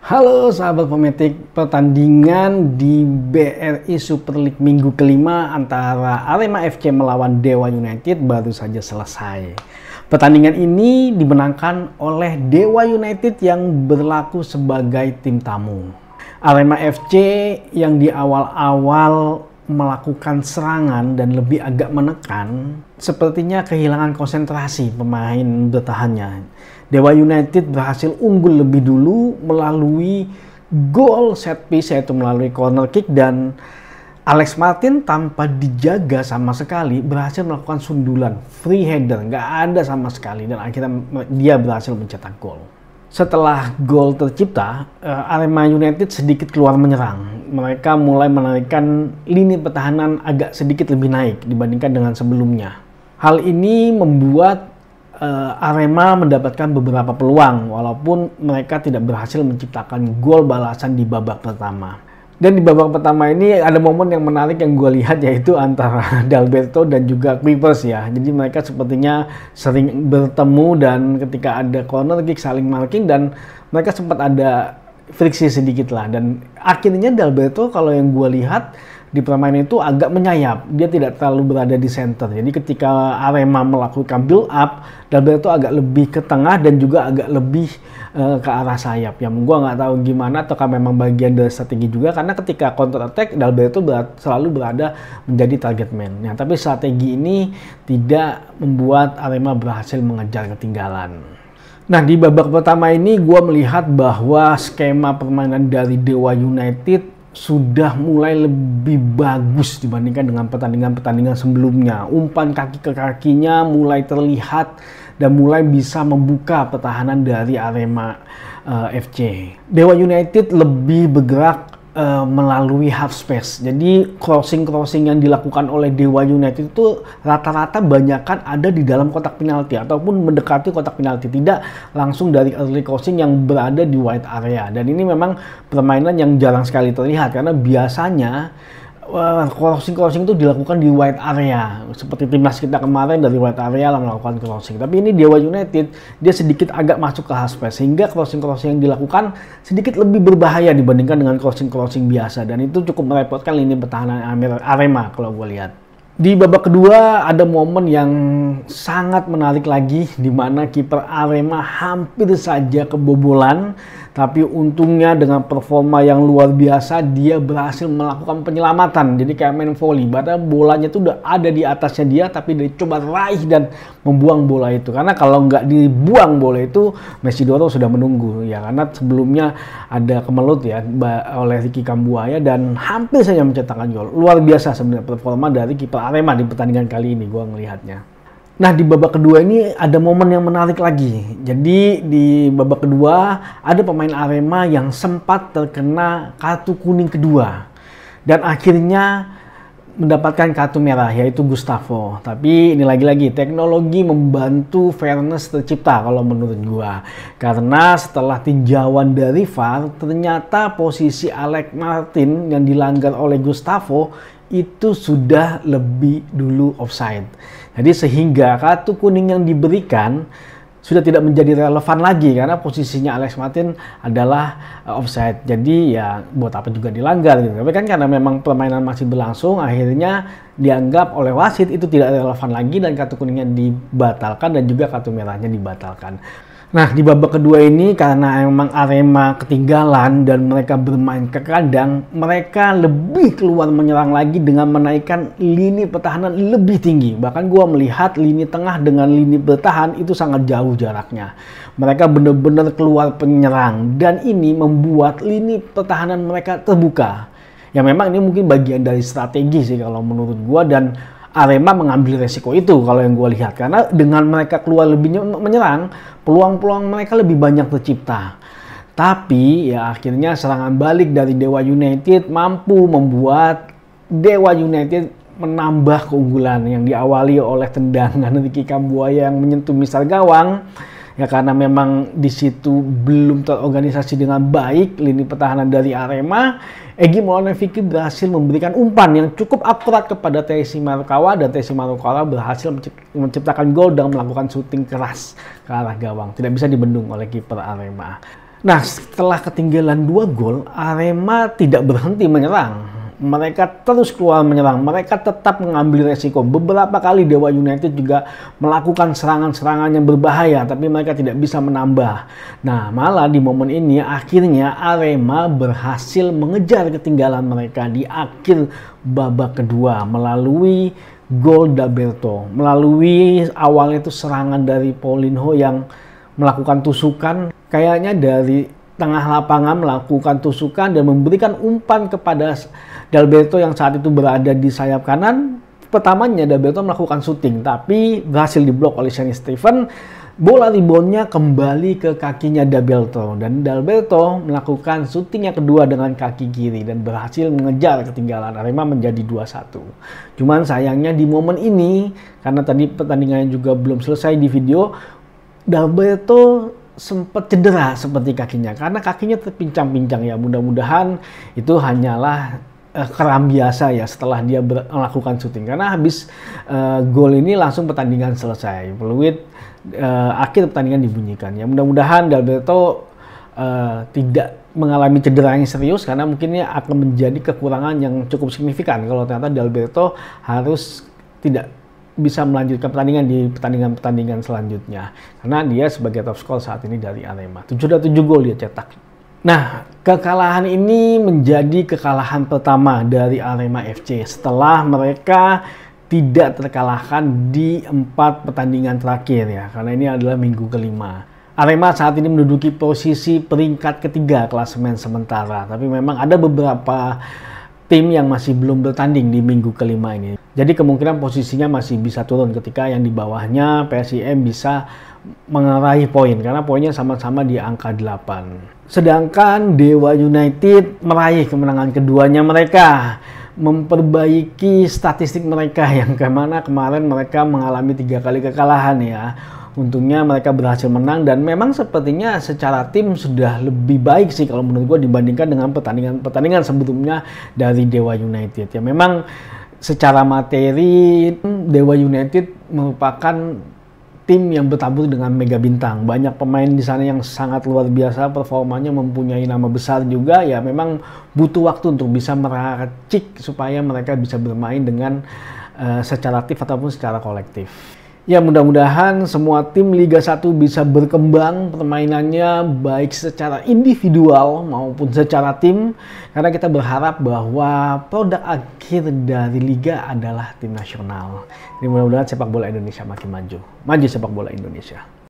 Halo sahabat pemetik, pertandingan di BRI Super League minggu kelima antara Arema FC melawan Dewa United baru saja selesai. Pertandingan ini dimenangkan oleh Dewa United yang berlaku sebagai tim tamu. Arema FC yang di awal-awal melakukan serangan dan lebih agak menekan, sepertinya kehilangan konsentrasi pemain bertahannya. Dewa United berhasil unggul lebih dulu melalui gol set piece, yaitu melalui corner kick, dan Alex Martin tanpa dijaga sama sekali berhasil melakukan sundulan free header, nggak ada sama sekali, dan akhirnya dia berhasil mencetak gol. Setelah gol tercipta, Arema United sedikit keluar menyerang. Mereka mulai menarikkan lini pertahanan agak sedikit lebih naik dibandingkan dengan sebelumnya. Hal ini membuat Arema mendapatkan beberapa peluang walaupun mereka tidak berhasil menciptakan gol balasan di babak pertama. Dan di babak pertama ini ada momen yang menarik yang gue lihat, yaitu antara Dalberto dan juga Kuipers ya. Jadi mereka sepertinya sering bertemu dan ketika ada corner kick saling marking dan mereka sempat ada friksi sedikit lah. Dan akhirnya Dalberto kalau yang gue lihat di permainan itu agak menyayap, dia tidak terlalu berada di center. Jadi ketika Arema melakukan build up, Dalberto agak lebih ke tengah dan juga agak lebih ke arah sayap. Yang gua nggak tahu gimana, ataukah memang bagian dari strategi juga, karena ketika counter attack Dalberto selalu berada menjadi target man. Nah, tapi strategi ini tidak membuat Arema berhasil mengejar ketinggalan. Nah, di babak pertama ini gua melihat bahwa skema permainan dari Dewa United sudah mulai lebih bagus dibandingkan dengan pertandingan-pertandingan sebelumnya. Umpan kaki ke kakinya mulai terlihat dan mulai bisa membuka pertahanan dari Arema FC. Dewa United lebih bergerak melalui half space. Jadi crossing yang dilakukan oleh Dewa United itu rata-rata banyakan ada di dalam kotak penalti ataupun mendekati kotak penalti, tidak langsung dari early crossing yang berada di wide area. Dan ini memang permainan yang jarang sekali terlihat karena biasanya crossing itu dilakukan di wide area, seperti timnas kita kemarin dari wide area lah melakukan crossing. Tapi ini Dewa United dia sedikit agak masuk ke half space, sehingga crossing yang dilakukan sedikit lebih berbahaya dibandingkan dengan crossing biasa, dan itu cukup merepotkan lini pertahanan Arema kalau gue lihat. Di babak kedua ada momen yang sangat menarik lagi, di mana kiper Arema hampir saja kebobolan, tapi untungnya dengan performa yang luar biasa dia berhasil melakukan penyelamatan. Jadi kayak main volley, padahal bolanya itu udah ada di atasnya dia, tapi dia coba raih dan membuang bola itu. Karena kalau nggak dibuang bola itu, Mesidoro sudah menunggu ya, karena sebelumnya ada kemelut ya oleh Ricky Kambuaya dan hampir saja mencetakkan gol. Luar biasa sebenarnya performa dari kiper Arema di pertandingan kali ini, gue ngelihatnya. Nah, di babak kedua ini ada momen yang menarik lagi. Jadi di babak kedua ada pemain Arema yang sempat terkena kartu kuning kedua dan akhirnya mendapatkan kartu merah, yaitu Gustavo. Tapi ini lagi-lagi teknologi membantu fairness tercipta kalau menurut gua. Karena setelah tinjauan dari VAR, ternyata posisi Alex Martin yang dilanggar oleh Gustavo itu sudah lebih dulu offside. Jadi sehingga kartu kuning yang diberikan sudah tidak menjadi relevan lagi karena posisinya Alex Martin adalah offside. Jadi ya buat apa juga dilanggar gitu. Tapi kan karena memang permainan masih berlangsung, akhirnya dianggap oleh wasit itu tidak relevan lagi dan kartu kuningnya dibatalkan dan juga kartu merahnya dibatalkan. Nah, di babak kedua ini karena memang Arema ketinggalan dan mereka bermain ke kandang, mereka lebih keluar menyerang lagi dengan menaikkan lini pertahanan lebih tinggi. Bahkan gua melihat lini tengah dengan lini bertahan itu sangat jauh jaraknya. Mereka benar-benar keluar penyerang dan ini membuat lini pertahanan mereka terbuka. Ya memang ini mungkin bagian dari strategi sih kalau menurut gua, dan Arema mengambil resiko itu kalau yang gue lihat, karena dengan mereka keluar lebih menyerang, peluang-peluang mereka lebih banyak tercipta. Tapi ya akhirnya serangan balik dari Dewa United mampu membuat Dewa United menambah keunggulan yang diawali oleh tendangan Ricky Kambuaya yang menyentuh misar gawang. Ya karena memang di situ belum terorganisasi dengan baik lini pertahanan dari Arema, Egy Maulana Fikri berhasil memberikan umpan yang cukup akurat kepada Tessy Marukawa dan Tessy Marukawa berhasil menciptakan gol dan melakukan syuting keras ke arah gawang. Tidak bisa dibendung oleh kiper Arema. Nah, setelah ketinggalan 2 gol, Arema tidak berhenti menyerang. Mereka terus keluar menyerang, mereka tetap mengambil resiko. Beberapa kali Dewa United juga melakukan serangan-serangan yang berbahaya, tapi mereka tidak bisa menambah. Nah, malah di momen ini akhirnya Arema berhasil mengejar ketinggalan mereka di akhir babak kedua melalui gol Daberto. Melalui awalnya itu serangan dari Paulinho yang melakukan tusukan, kayaknya dari tengah lapangan melakukan tusukan dan memberikan umpan kepada Dalberto yang saat itu berada di sayap kanan. Pertamanya Dalberto melakukan syuting tapi berhasil diblok oleh Shane Stephen. Bola reboundnya kembali ke kakinya Dalberto dan Dalberto melakukan syuting yang kedua dengan kaki kiri dan berhasil mengejar ketinggalan Arema menjadi 2-1. Cuman sayangnya di momen ini, karena tadi pertandingannya juga belum selesai di video, Dalberto sempat cedera seperti kakinya karena kakinya terpincang-pincang ya. Mudah-mudahan itu hanyalah kram biasa ya setelah dia melakukan syuting, karena habis gol ini langsung pertandingan selesai, peluit akhir pertandingan dibunyikan ya. Mudah-mudahan Dalberto tidak mengalami cedera yang serius, karena mungkinnya akan menjadi kekurangan yang cukup signifikan kalau ternyata Dalberto harus tidak bisa melanjutkan pertandingan di pertandingan-pertandingan selanjutnya, karena dia sebagai top skor saat ini dari Arema. 7 gol dia cetak. Nah, kekalahan ini menjadi kekalahan pertama dari Arema FC setelah mereka tidak terkalahkan di 4 pertandingan terakhir ya, karena ini adalah minggu kelima. Arema saat ini menduduki posisi peringkat ketiga klasemen sementara, tapi memang ada beberapa tim yang masih belum bertanding di minggu kelima ini. Jadi kemungkinan posisinya masih bisa turun ketika yang di bawahnya PSIM bisa meraih poin, karena poinnya sama-sama di angka 8. Sedangkan Dewa United meraih kemenangan keduanya mereka, memperbaiki statistik mereka yang kemana kemarin mereka mengalami 3 kali kekalahan ya. Untungnya mereka berhasil menang dan memang sepertinya secara tim sudah lebih baik sih kalau menurut gue dibandingkan dengan pertandingan sebelumnya dari Dewa United. Ya memang secara materi Dewa United merupakan tim yang bertabur dengan mega bintang. Banyak pemain di sana yang sangat luar biasa performanya, mempunyai nama besar juga. Ya memang butuh waktu untuk bisa meracik supaya mereka bisa bermain dengan secara tim ataupun secara kolektif. Ya mudah-mudahan semua tim Liga 1 bisa berkembang permainannya baik secara individual maupun secara tim, karena kita berharap bahwa produk akhir dari Liga adalah tim nasional. Jadi mudah-mudahan sepak bola Indonesia makin maju. Maju sepak bola Indonesia.